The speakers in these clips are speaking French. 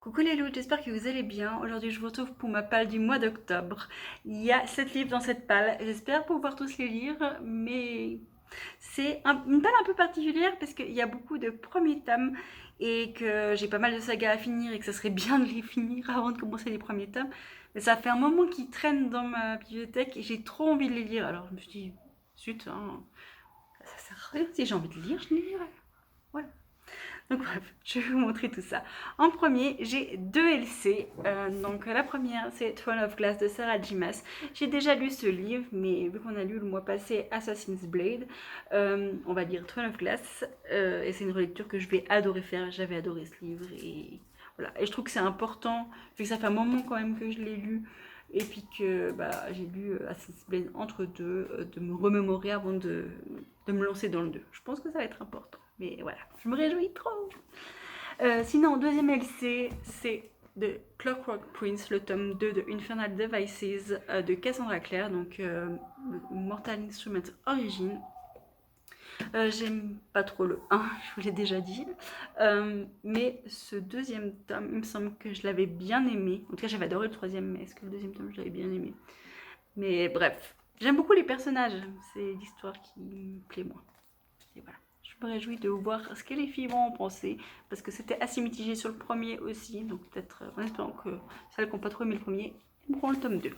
Coucou les loups, j'espère que vous allez bien. Aujourd'hui, je vous retrouve pour ma palle du mois d'octobre. Il y a 7 livres dans cette palle. J'espère pouvoir tous les lire, mais c'est une palle un peu particulière parce qu'il y a beaucoup de premiers tomes et que j'ai pas mal de sagas à finir et que ça serait bien de les finir avant de commencer les premiers tomes. Mais ça fait un moment qu'ils traînent dans ma bibliothèque et j'ai trop envie de les lire. Alors je me suis dit, zut, hein, ça sert à rien. Si j'ai envie de lire, je les lirai. Voilà. Donc bref, je vais vous montrer tout ça. En premier, j'ai deux LC. Donc la première, c'est Throne of Glass de Sarah J. Maas. J'ai déjà lu ce livre, mais vu qu'on a lu le mois passé Assassin's Blade, on va lire Throne of Glass. Et c'est une relecture que je vais adorer faire. J'avais adoré ce livre. Et voilà. Et je trouve que c'est important, vu que ça fait un moment quand même que je l'ai lu. Et puis que j'ai lu Assassin's Blade entre deux, de me remémorer avant de me lancer dans le 2. Je pense que ça va être important. Mais voilà, je me réjouis trop. Sinon, deuxième LC, c'est de Clockwork Prince, le tome 2 de Infernal Devices de Cassandra Clare, donc Mortal Instruments Origin. J'aime pas trop le 1, je vous l'ai déjà dit. Mais ce deuxième tome, il me semble que je l'avais bien aimé. En tout cas, j'avais adoré le troisième, mais est-ce que le deuxième tome, je l'avais bien aimé? Mais bref, j'aime beaucoup les personnages. C'est l'histoire qui me plaît moins. Et voilà. Je me réjouis de voir ce que les filles vont en penser, parce que c'était assez mitigé sur le premier aussi, donc peut-être en espérant que celles qui n'ont pas trop aimé le premier aimeront le tome 2.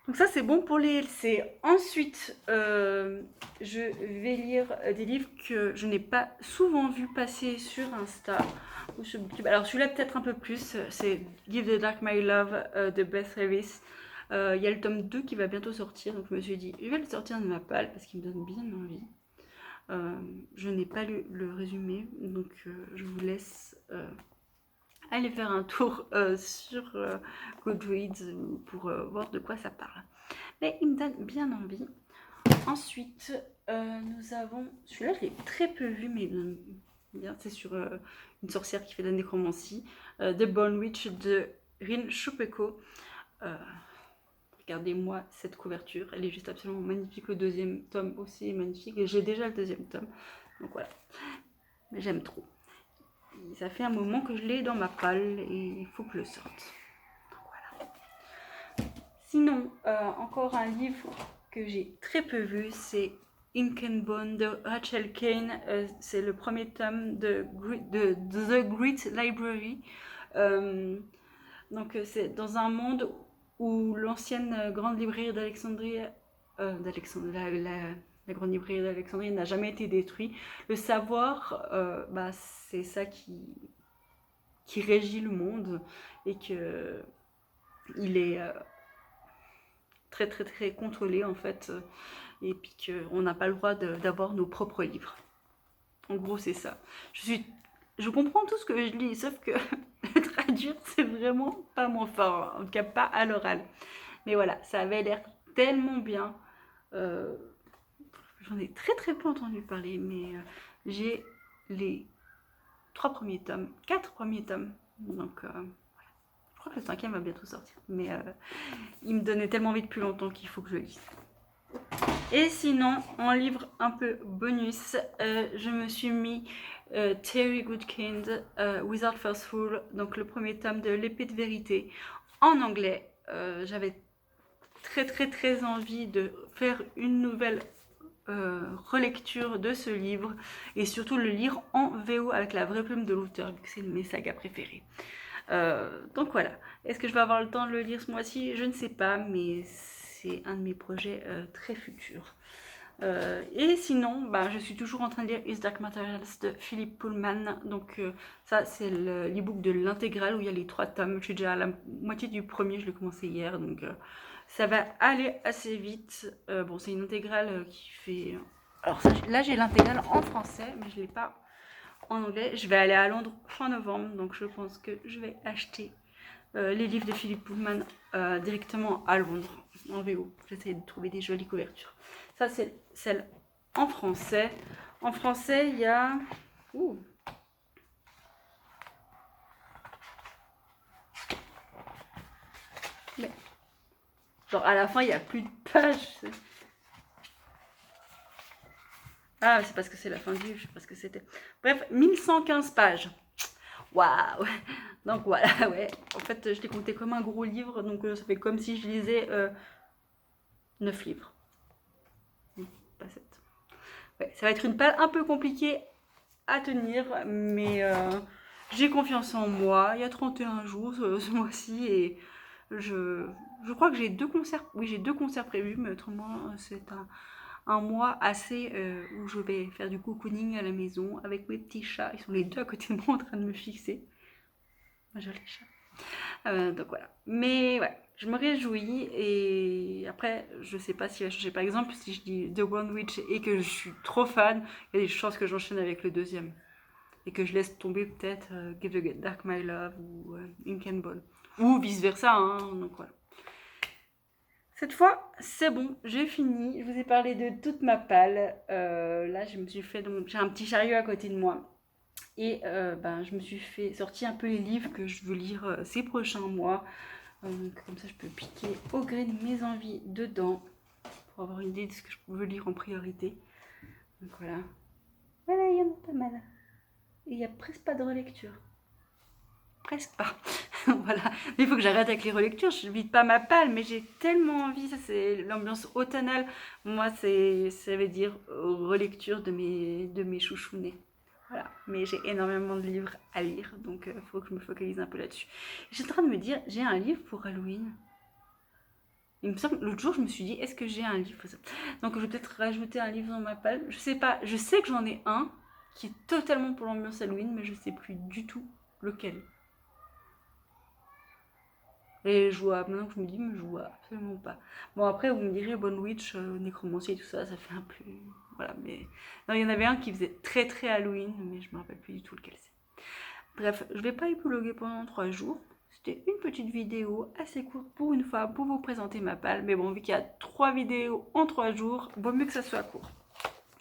Donc ça c'est bon pour les LC. Ensuite, je vais lire des livres que je n'ai pas souvent vu passer sur Insta ou sur YouTube. Alors celui-là peut-être un peu plus, c'est Give the Dark My Love de Beth Revis. Il y a le tome 2 qui va bientôt sortir, donc je me suis dit je vais le sortir de ma palle parce qu'il me donne bien envie. Je n'ai pas lu le résumé, donc je vous laisse aller faire un tour sur Goodreads pour voir de quoi ça parle. Mais il me donne bien envie. Ensuite, nous avons... Celui-là, je l'ai très peu vu, mais bien, c'est sur une sorcière qui fait de la nécromancie. The Bone Witch de Rin Chupeco. Regardez-moi cette couverture, elle est juste absolument magnifique. Le deuxième tome aussi est magnifique et j'ai déjà le deuxième tome. Donc voilà, mais j'aime trop. Et ça fait un moment que je l'ai dans ma palle et il faut que je le sorte. Voilà. Sinon, encore un livre que j'ai très peu vu, c'est Ink and Bone de Rachel Kane. C'est le premier tome de The Great Library. Donc c'est dans un monde où l'ancienne grande librairie d'Alexandrie, la grande librairie d'Alexandrie n'a jamais été détruite. Le savoir, c'est ça qui régit le monde et que il est très très très contrôlé en fait, et puis qu'on n'a pas le droit d'avoir nos propres livres. En gros, c'est ça. Je comprends tout ce que je lis, sauf que traduire, c'est vraiment pas mon fort, en tout cas pas à l'oral. Mais voilà, ça avait l'air tellement bien. J'en ai très très peu entendu parler, mais j'ai les 3 premiers tomes, 4 premiers tomes. Donc, je crois que le 5e va bientôt sortir. Mais il me donnait tellement envie depuis longtemps qu'il faut que je le lise. Et sinon, en livre un peu bonus, je me suis mis Terry Goodkind, Without First Rule, donc le premier tome de L'épée de vérité, en anglais. J'avais très très très envie de faire une nouvelle relecture de ce livre et surtout le lire en VO avec la vraie plume de l'auteur, vu que c'est une de mes sagas préférées. Donc voilà. Est-ce que je vais avoir le temps de le lire ce mois-ci? Je ne sais pas, mais c'est un de mes projets très futurs. Et sinon, je suis toujours en train de lire His Dark Materials de Philip Pullman. Donc ça, c'est l'e-book de l'intégrale où il y a les 3 tomes. Je suis déjà à la moitié du premier, je l'ai commencé hier. Donc ça va aller assez vite. Bon, c'est une intégrale qui fait... Alors ça, là, j'ai l'intégrale en français, mais je ne l'ai pas en anglais. Je vais aller à Londres fin novembre, donc je pense que je vais acheter les livres de Philip Pullman directement à Londres, en VO. J'essaie de trouver des jolies couvertures. Ça, c'est celle en français. En français, il y a... Ouh. Mais... Genre, à la fin, il n'y a plus de pages. Ah, c'est parce que c'est la fin du livre, je sais pas ce que c'était. Bref, 1115 pages. Waouh. Donc voilà, ouais. En fait, je l'ai compté comme un gros livre, donc ça fait comme si je lisais 9 livres. Pas 7. Ouais, ça va être une palle un peu compliquée à tenir, mais j'ai confiance en moi. Il y a 31 jours ce mois-ci et je crois que j'ai 2 concerts. Oui, j'ai 2 concerts prévus, mais autrement, c'est un mois assez où je vais faire du cocooning à la maison avec mes petits chats. Ils sont les deux à côté de moi en train de me fixer. Moi, je les chats. Donc voilà. Mais ouais, je me réjouis et après, je sais pas s'il va changer. Par exemple, si je dis The One Witch et que je suis trop fan, il y a des chances que j'enchaîne avec le deuxième et que je laisse tomber peut-être Give the Dark My Love ou Ink and Ball ou vice versa. Hein, donc voilà. Cette fois, c'est bon, j'ai fini. Je vous ai parlé de toute ma palle. Là, je me suis fait donc j'ai un petit chariot à côté de moi. Et ben, je me suis fait sortir un peu les livres que je veux lire ces prochains mois. Comme ça, je peux piquer au gré de mes envies dedans pour avoir une idée de ce que je veux lire en priorité. Donc voilà. Voilà, il y en a pas mal. Et il n'y a presque pas de relecture. Presque pas. Voilà. Mais il faut que j'arrête avec les relectures. Je ne vide pas ma palle, mais j'ai tellement envie. Ça, c'est l'ambiance automnale. Moi, ça veut dire relecture de mes chouchounets. Voilà, mais j'ai énormément de livres à lire, donc il faut que je me focalise un peu là-dessus. J'étais en train de me dire, j'ai un livre pour Halloween. Il me semble, l'autre jour, je me suis dit, est-ce que j'ai un livre pour ça? Donc je vais peut-être rajouter un livre dans ma palle. Je sais pas, je sais que j'en ai un qui est totalement pour l'ambiance Halloween, mais je sais plus du tout lequel. Et je vois, maintenant que je me dis, mais je vois absolument pas. Bon, après, vous me direz, Bonne Witch, Nécromancie et tout ça, ça fait un peu. Voilà, mais. Non, il y en avait un qui faisait très très Halloween, mais je me rappelle plus du tout lequel c'est. Bref, je vais pas épiloguer pendant 3 jours. C'était une petite vidéo assez courte pour une fois pour vous présenter ma palle. Mais bon, vu qu'il y a 3 vidéos en 3 jours, vaut mieux que ça soit court.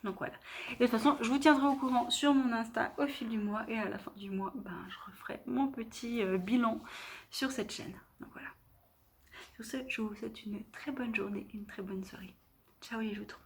Donc voilà. Et de toute façon, je vous tiendrai au courant sur mon Insta au fil du mois. Et à la fin du mois, ben, je referai mon petit bilan sur cette chaîne. Donc voilà. Sur ce, je vous souhaite une très bonne journée et une très bonne soirée. Ciao les joutres.